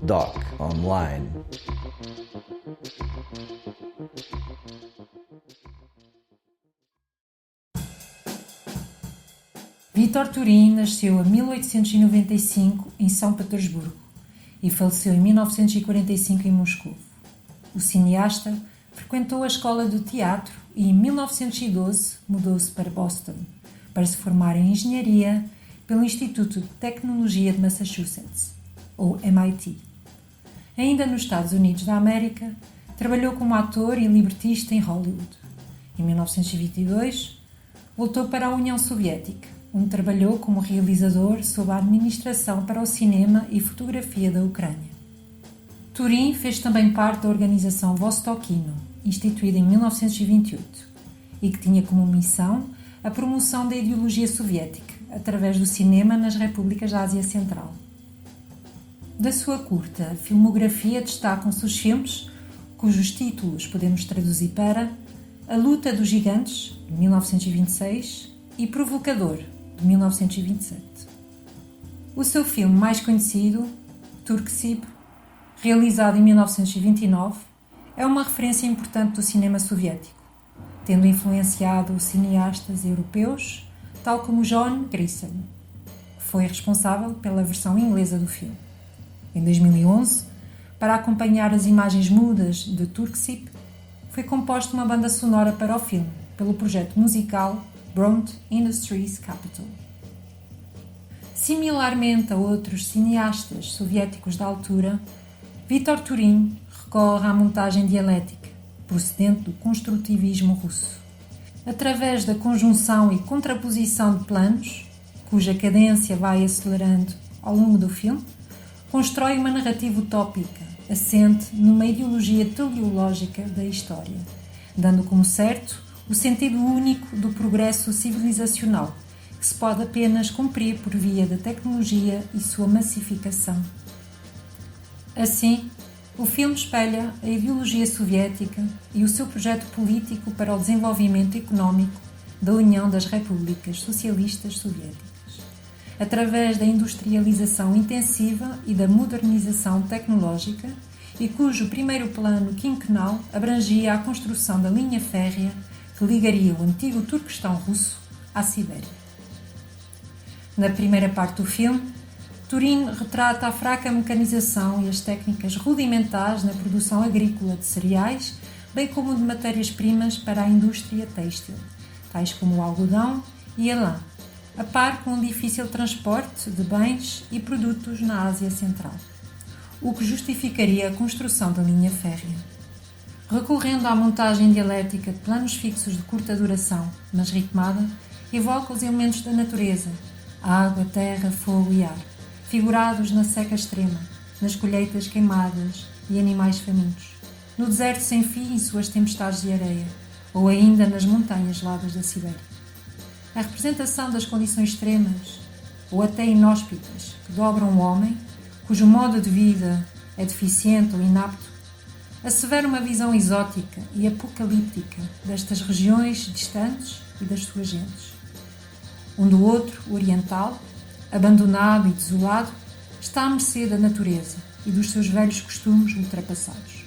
Doc Online. Vítor Turin nasceu em 1895 em São Petersburgo e faleceu em 1945 em Moscou. O cineasta frequentou a escola de teatro e em 1912 mudou-se para Boston para se formar em engenharia pelo Instituto de Tecnologia de Massachusetts, ou MIT. Ainda nos Estados Unidos da América, trabalhou como ator e libretista em Hollywood. Em 1922, voltou para a União Soviética, onde trabalhou como realizador sob a administração para o cinema e fotografia da Ucrânia. Turin fez também parte da organização Vostokino, instituída em 1928, e que tinha como missão a promoção da ideologia soviética através do cinema nas repúblicas da Ásia Central. Da sua curta filmografia destacam-se os filmes cujos títulos podemos traduzir para A Luta dos Gigantes, de 1926, e Provocador, de 1927. O seu filme mais conhecido, Turkcip, realizado em 1929, é uma referência importante do cinema soviético, tendo influenciado cineastas europeus, tal como John Grisham, que foi responsável pela versão inglesa do filme. Em 2011, para acompanhar as imagens mudas de Turkcip, foi composta uma banda sonora para o filme, pelo projeto musical Bront Industries Capital. Similarmente a outros cineastas soviéticos da altura, Vítor Turin recorre à montagem dialética, procedente do construtivismo russo. Através da conjunção e contraposição de planos, cuja cadência vai acelerando ao longo do filme, constrói uma narrativa utópica, assente numa ideologia teleológica da história, dando como certo o sentido único do progresso civilizacional, que se pode apenas cumprir por via da tecnologia e sua massificação. Assim, o filme espelha a ideologia soviética e o seu projeto político para o desenvolvimento económico da União das Repúblicas Socialistas Soviéticas, através da industrialização intensiva e da modernização tecnológica, e cujo primeiro plano quinquenal abrangia a construção da linha férrea que ligaria o antigo Turquestão russo à Sibéria. Na primeira parte do filme, Turin retrata a fraca mecanização e as técnicas rudimentares na produção agrícola de cereais, bem como de matérias-primas para a indústria têxtil, tais como o algodão e a lã, a par com o difícil transporte de bens e produtos na Ásia Central, o que justificaria a construção da linha férrea. Recorrendo à montagem dialética de planos fixos de curta duração, mas ritmada, evoca os elementos da natureza, água, terra, fogo e ar, figurados na seca extrema, nas colheitas queimadas e animais famintos, no deserto sem fim e suas tempestades de areia, ou ainda nas montanhas geladas da Sibéria. A representação das condições extremas, ou até inóspitas, que dobram o homem, cujo modo de vida é deficiente ou inapto, assevera uma visão exótica e apocalíptica destas regiões distantes e das suas gentes. Um do outro, o oriental, abandonado e desolado, está à mercê da natureza e dos seus velhos costumes ultrapassados.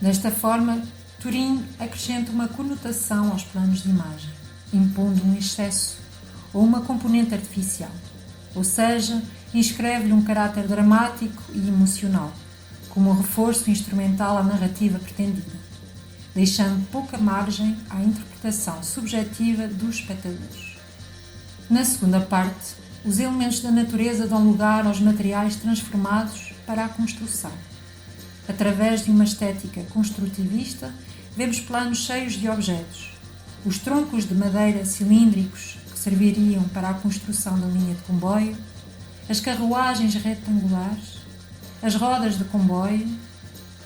Desta forma, Turin acrescenta uma conotação aos planos de imagem, impondo um excesso ou uma componente artificial, ou seja, inscreve-lhe um caráter dramático e emocional, como um reforço instrumental à narrativa pretendida, deixando pouca margem à interpretação subjetiva dos espectadores. Na segunda parte, os elementos da natureza dão lugar aos materiais transformados para a construção. Através de uma estética construtivista, vemos planos cheios de objetos. Os troncos de madeira cilíndricos que serviriam para a construção da linha de comboio, as carruagens retangulares, as rodas de comboio,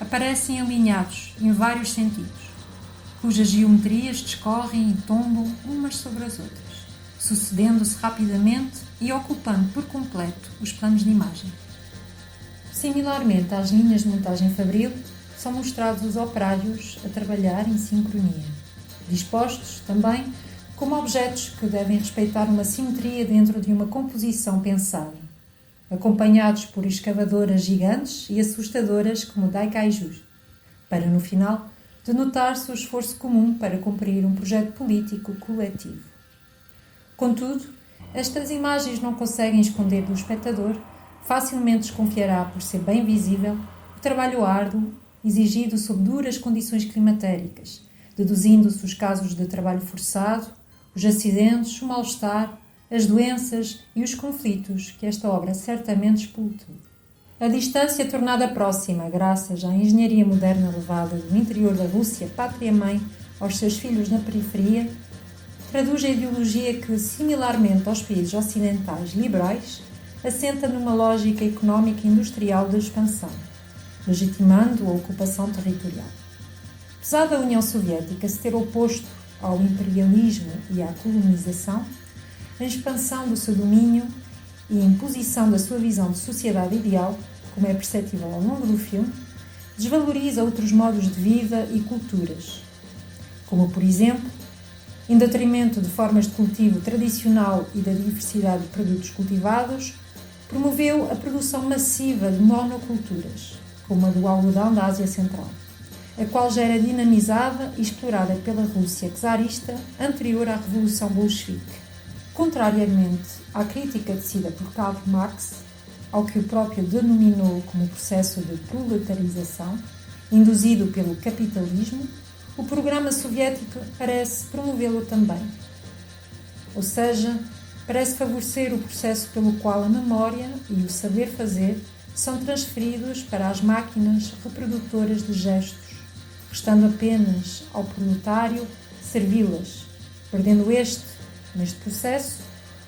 aparecem alinhados em vários sentidos, cujas geometrias discorrem e tombam umas sobre as outras, sucedendo-se rapidamente e ocupando por completo os planos de imagem. Similarmente às linhas de montagem fabril, são mostrados os operários a trabalhar em sincronia, dispostos também como objetos que devem respeitar uma simetria dentro de uma composição pensada, acompanhados por escavadoras gigantes e assustadoras como daikaijus, para no final denotar-se o esforço comum para cumprir um projeto político coletivo. Contudo, estas imagens não conseguem esconder do espectador, facilmente desconfiará por ser bem visível, o trabalho árduo exigido sob duras condições climatéricas, deduzindo-se os casos de trabalho forçado, os acidentes, o mal-estar, as doenças e os conflitos que esta obra certamente expultou. A distância tornada próxima, graças à engenharia moderna levada do interior da Rússia, pátria-mãe, aos seus filhos na periferia, traduz a ideologia que, similarmente aos países ocidentais liberais, assenta numa lógica económica e industrial de expansão, legitimando a ocupação territorial. Apesar da União Soviética se ter oposto ao imperialismo e à colonização, a expansão do seu domínio e a imposição da sua visão de sociedade ideal, como é perceptível ao longo do filme, desvaloriza outros modos de vida e culturas, como, por exemplo, em detrimento de formas de cultivo tradicional e da diversidade de produtos cultivados, promoveu a produção massiva de monoculturas, como a do algodão da Ásia Central, a qual já era dinamizada e explorada pela Rússia czarista anterior à Revolução Bolchevique. Contrariamente à crítica tecida por Karl Marx, ao que o próprio denominou como processo de proletarização, induzido pelo capitalismo, o programa soviético parece promovê-lo também. Ou seja, parece favorecer o processo pelo qual a memória e o saber fazer são transferidos para as máquinas reprodutoras de gestos, restando apenas ao proletário servi-las, perdendo neste processo,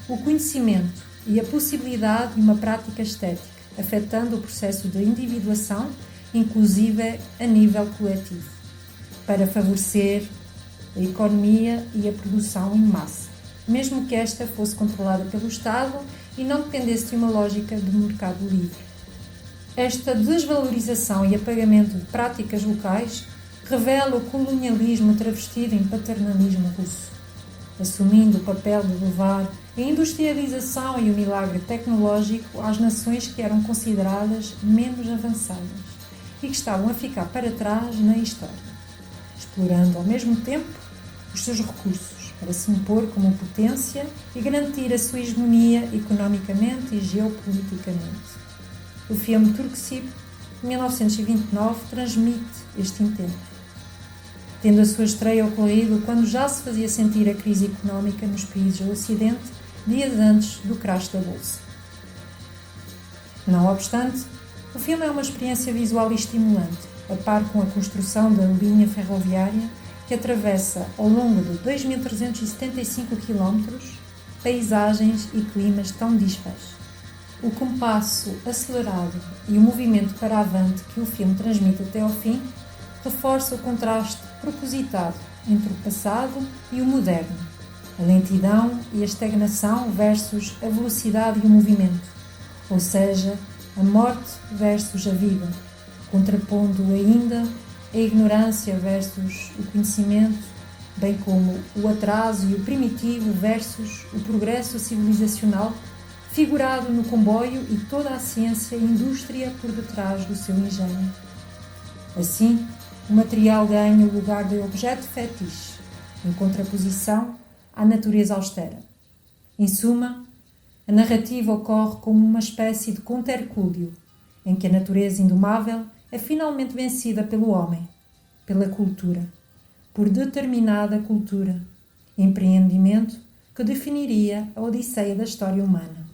o conhecimento e a possibilidade de uma prática estética, afetando o processo de individuação, inclusive a nível coletivo, para favorecer a economia e a produção em massa, mesmo que esta fosse controlada pelo Estado e não dependesse de uma lógica de mercado livre. Esta desvalorização e apagamento de práticas locais revela o colonialismo travestido em paternalismo russo, assumindo o papel de levar a industrialização e o milagre tecnológico às nações que eram consideradas menos avançadas e que estavam a ficar para trás na história, explorando ao mesmo tempo os seus recursos para se impor como potência e garantir a sua hegemonia economicamente e geopoliticamente. O filme Turkcip, de 1929, transmite este intento, tendo a sua estreia ocorrido quando já se fazia sentir a crise económica nos países do Ocidente, dias antes do crash da Bolsa. Não obstante, o filme é uma experiência visual estimulante, a par com a construção da linha ferroviária que atravessa ao longo de 2.375 km paisagens e climas tão dispares. O compasso acelerado e o movimento para avante que o filme transmite até ao fim reforça o contraste propositado entre o passado e o moderno, a lentidão e a estagnação versus a velocidade e o movimento, ou seja, a morte versus a vida, contrapondo ainda a ignorância versus o conhecimento, bem como o atraso e o primitivo versus o progresso civilizacional, figurado no comboio e toda a ciência e indústria por detrás do seu engenho. Assim, o material ganha o lugar de objeto fetiche, em contraposição à natureza austera. Em suma, a narrativa ocorre como uma espécie de contercúlio, em que a natureza indomável é finalmente vencida pelo homem, pela cultura, por determinada cultura, empreendimento que definiria a odisseia da história humana.